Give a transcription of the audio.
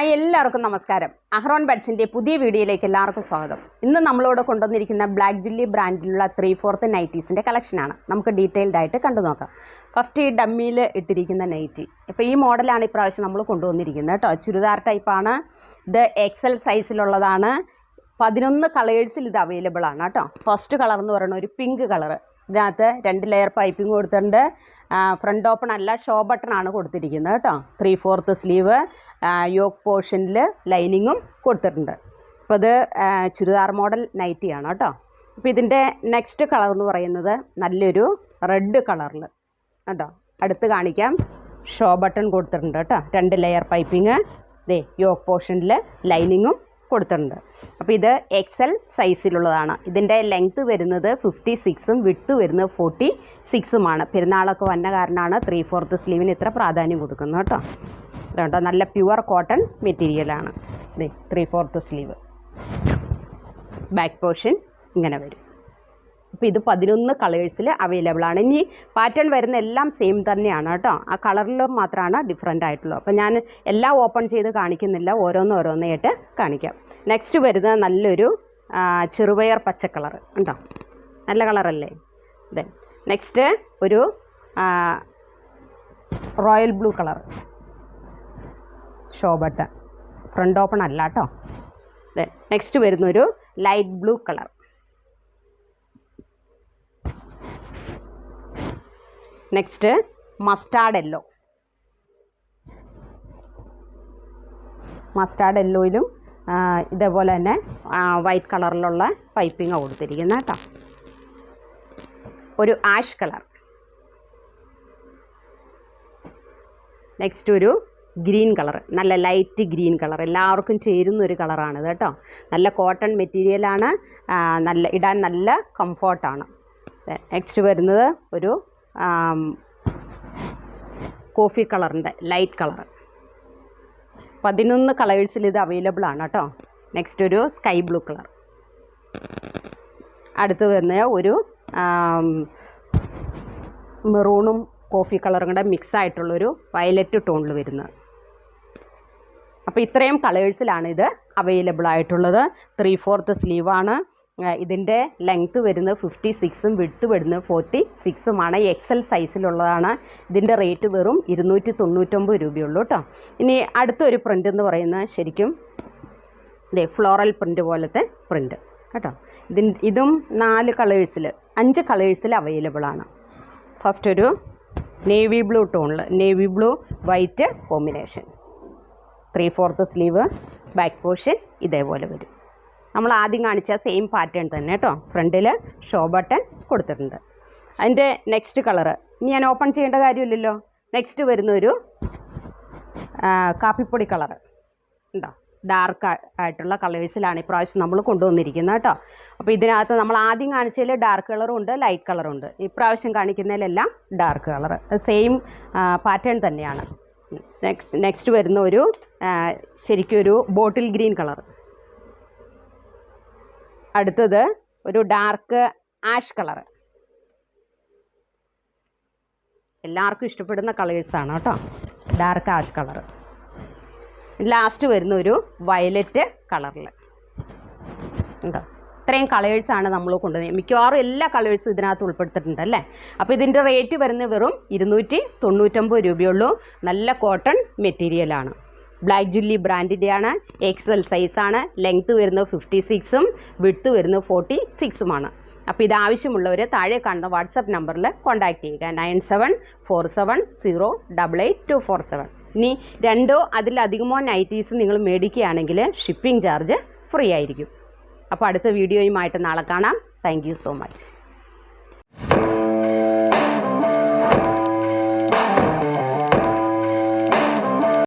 Hi, എല്ലാവർക്കും നമസ്കാരം. അഹ്റോൺ ബഡ്സിൻ്റെ പുതിയ വീഡിയോയിലേക്ക് എല്ലാവർക്കും സ്വാഗതം. ഇന്ന് നമ്മളോട് കൊണ്ടുവന്നിരിക്കുന്ന ബ്ലാക്ക് ജുല്ലി ബ്രാൻഡിലുള്ള 3/4 നൈറ്റീസിൻ്റെ കളക്ഷനാണ്. നമുക്ക് ഡീറ്റെയിൽഡ് ആയിട്ട് കണ്ടു നോക്കാം. ഫസ്റ്റ് ഈ ഡമ്മിയിൽ ഇട്ടിരിക്കുന്ന നൈറ്റി. ഇപ്പോൾ ഈ മോഡലാണ് ഇപ്രാവശ്യം നമ്മൾ കൊണ്ടുവന്നിരിക്കുന്നത് കേട്ടോ. ചുരിദാർ ടൈപ്പാണ്. ഇത് XL സൈസിലുള്ളതാണ്. 11 കളേഴ്സിൽ ഇത് അവൈലബിൾ ആണ് കേട്ടോ. ഫസ്റ്റ് കളർ എന്ന് പറയുന്നത് ഒരു പിങ്ക് കളറ്. ഇതിനകത്ത് 2 ലെയർ പൈപ്പിംഗ് കൊടുത്തിട്ടുണ്ട്. ഫ്രണ്ട് ഓപ്പൺ അല്ല, ഷോ ബട്ടൺ ആണ് കൊടുത്തിരിക്കുന്നത് കേട്ടോ. 3/4 സ്ലീവ്, യോക്ക് പോർഷനിൽ ലൈനിങ്ങും കൊടുത്തിട്ടുണ്ട്. അപ്പോൾ ഇത് ചുരിദാർ മോഡൽ നൈറ്റിയാണ് കേട്ടോ. അപ്പോൾ ഇതിൻ്റെ നെക്സ്റ്റ് കളർ എന്ന് പറയുന്നത് നല്ലൊരു റെഡ് കളറിൽ കേട്ടോ. അടുത്ത് കാണിക്കാം. ഷോ ബട്ടൺ കൊടുത്തിട്ടുണ്ട് കേട്ടോ. 2 ലെയർ പൈപ്പിംഗ്, യോക്ക് പോർഷനിൽ ലൈനിങ്ങും കൊടുത്തിട്ടുണ്ട്. അപ്പോൾ ഇത് XL സൈസിലുള്ളതാണ്. ഇതിൻ്റെ ലെങ്ത്ത് വരുന്നത് 56ഉം വിഡ്ത്ത് വരുന്നത് 46ഉമാണ്. പെരുന്നാളൊക്കെ വന്ന കാരണമാണ് 3/4 സ്ലീവിന് ഇത്ര പ്രാധാന്യം കൊടുക്കുന്നത് കേട്ടോ. ഇതുകൊണ്ട് നല്ല പ്യുവർ കോട്ടൺ മെറ്റീരിയലാണ്. 3/4 സ്ലീവ്. ബാക്ക് പോർഷൻ ഇങ്ങനെ വരും. അപ്പോൾ ഇത് 11 കളേഴ്സിൽ അവൈലബിൾ ആണ്. ഇനി പാറ്റേൺ വരുന്ന എല്ലാം സെയിം തന്നെയാണ് കേട്ടോ. ആ കളറിലും മാത്രമാണ് ഡിഫറെൻ്റ് ആയിട്ടുള്ളത്. അപ്പോൾ ഞാൻ എല്ലാം ഓപ്പൺ ചെയ്ത് കാണിക്കുന്നില്ല, ഓരോന്നായിട്ട് കാണിക്കാം. നെക്സ്റ്റ് വരുന്നത് നല്ലൊരു ചെറുപയർ പച്ച കളർ ഉണ്ടോ, നല്ല കളറല്ലേ. ദെൻ നെക്സ്റ്റ് ഒരു royal blue colour. Show button, front open അല്ല കേട്ടോ. ദെൻ നെക്സ്റ്റ് വരുന്നൊരു light blue colour. Next mustard യെല്ലോയിലും ഇതേപോലെ തന്നെ വൈറ്റ് കളറിലുള്ള പൈപ്പിങ്ങാണ് കൊടുത്തിരിക്കുന്നത് കേട്ടോ. ഒരു ആഷ് കളർ. നെക്സ്റ്റ് ഒരു ഗ്രീൻ കളർ, നല്ല ലൈറ്റ് ഗ്രീൻ കളർ. എല്ലാവർക്കും ചേരുന്നൊരു കളറാണിത് കേട്ടോ. നല്ല കോട്ടൺ മെറ്റീരിയലാണ്, നല്ല ഇടാൻ നല്ല കംഫോർട്ടാണ്. നെക്സ്റ്റ് വരുന്നത് ഒരു കോഫി കളറിൻ്റെ ലൈറ്റ് കളർ. 11 കളേഴ്സിൽ ഇത് അവൈലബിൾ ആണ് കേട്ടോ. നെക്സ്റ്റ് ഒരു സ്കൈ ബ്ലൂ കളർ. അടുത്ത് വരുന്ന ഒരു മെറൂണും കോഫി കളറും കൂടെ മിക്സ് ആയിട്ടുള്ളൊരു വയലറ്റ് ടോണിൽ വരുന്നത്. അപ്പോൾ ഇത്രയും കളേഴ്സിലാണ് ഇത് അവൈലബിൾ ആയിട്ടുള്ളത്. 3/4 സ്ലീവാണ്. ഇതിൻ്റെ ലെങ്ത്ത് വരുന്നത് 56ഉം വിഡ്ത്ത് വരുന്നത് 46ഉമാണ്. XL സൈസിലുള്ളതാണ്. ഇതിൻ്റെ റേറ്റ് വെറും 299 രൂപയുള്ളൂ കേട്ടോ. ഇനി അടുത്തൊരു പ്രിൻ്റ് എന്ന് പറയുന്നത് ശരിക്കും ഫ്ലോറൽ പ്രിൻ്റ് പോലത്തെ പ്രിൻ്റ് കേട്ടോ. ഇതും 5 കളേഴ്സിൽ അവൈലബിൾ ആണ്. ഫസ്റ്റ് ഒരു നേവി ബ്ലൂ ടോണിൽ, navy blue white combination. 3/4 sleeve. Back portion ഇതേപോലെ വരും. നമ്മൾ ആദ്യം കാണിച്ച സെയിം പാറ്റേൺ തന്നെ കേട്ടോ. ഫ്രണ്ടിൽ ഷോ ബട്ടൺ കൊടുത്തിട്ടുണ്ട്. അതിൻ്റെ നെക്സ്റ്റ് കളറ് ഇനി ഞാൻ ഓപ്പൺ ചെയ്യേണ്ട കാര്യമില്ലല്ലോ. നെക്സ്റ്റ് വരുന്നൊരു കാപ്പിപ്പൊടി കളറ് ഉണ്ടോ. ഡാർക്ക് ആയിട്ടുള്ള കളേഴ്സിലാണ് ഇപ്രാവശ്യം നമ്മൾ കൊണ്ടുവന്നിരിക്കുന്നത് കേട്ടോ. അപ്പോൾ ഇതിനകത്ത് നമ്മൾ ആദ്യം കാണിച്ചതിൽ ഡാർക്ക് കളറും ഉണ്ട്, ലൈറ്റ് കളറും ഉണ്ട്. ഇപ്രാവശ്യം കാണിക്കുന്നതിലെല്ലാം ഡാർക്ക് കളറ്. സെയിം പാറ്റേൺ തന്നെയാണ്. നെക്സ്റ്റ് വരുന്ന ഒരു ശരിക്കും ഒരു ബോട്ടിൽ ഗ്രീൻ കളർ. അടുത്തത് ഒരു ഡാർക്ക് ആഷ് കളർ. എല്ലാവർക്കും ഇഷ്ടപ്പെടുന്ന കളേഴ്സാണ് കേട്ടോ. Dark ash colour. ലാസ്റ്റ് വരുന്ന ഒരു വയലറ്റ് കളറിൽ ഉണ്ടോ. ഇത്രയും കളേഴ്സാണ് നമ്മൾ കൊണ്ടുവന്നത്. മിക്കവാറും എല്ലാ കളേഴ്സും ഇതിനകത്ത് ഉൾപ്പെടുത്തിയിട്ടുണ്ട് അല്ലേ. അപ്പോൾ ഇതിൻ്റെ റേറ്റ് വരുന്നത് വെറും 299 രൂപയുള്ളൂ. നല്ല കോട്ടൺ മെറ്റീരിയലാണ്. ബ്ലാക്ക് ജുല്ലി ബ്രാൻഡിൻ്റെയാണ്. XL സൈസാണ്. ലെങ്ത്ത് വരുന്നത് 56ഉം വിഡ്ത്ത് വരുന്നത് 46ഉമാണ്. അപ്പോൾ ഇത് ആവശ്യമുള്ളവർ താഴെ കാണുന്ന വാട്സപ്പ് നമ്പറിൽ കോൺടാക്റ്റ് ചെയ്യുക. 9747088247. ഇനി 2ഓ അതിലധികമോ നൈറ്റീസ് നിങ്ങൾ മേടിക്കുകയാണെങ്കിൽ ഷിപ്പിംഗ് ചാർജ് ഫ്രീ ആയിരിക്കും. അപ്പോൾ അടുത്ത വീഡിയോയുമായിട്ട് നാളെ കാണാം. Thank you so much.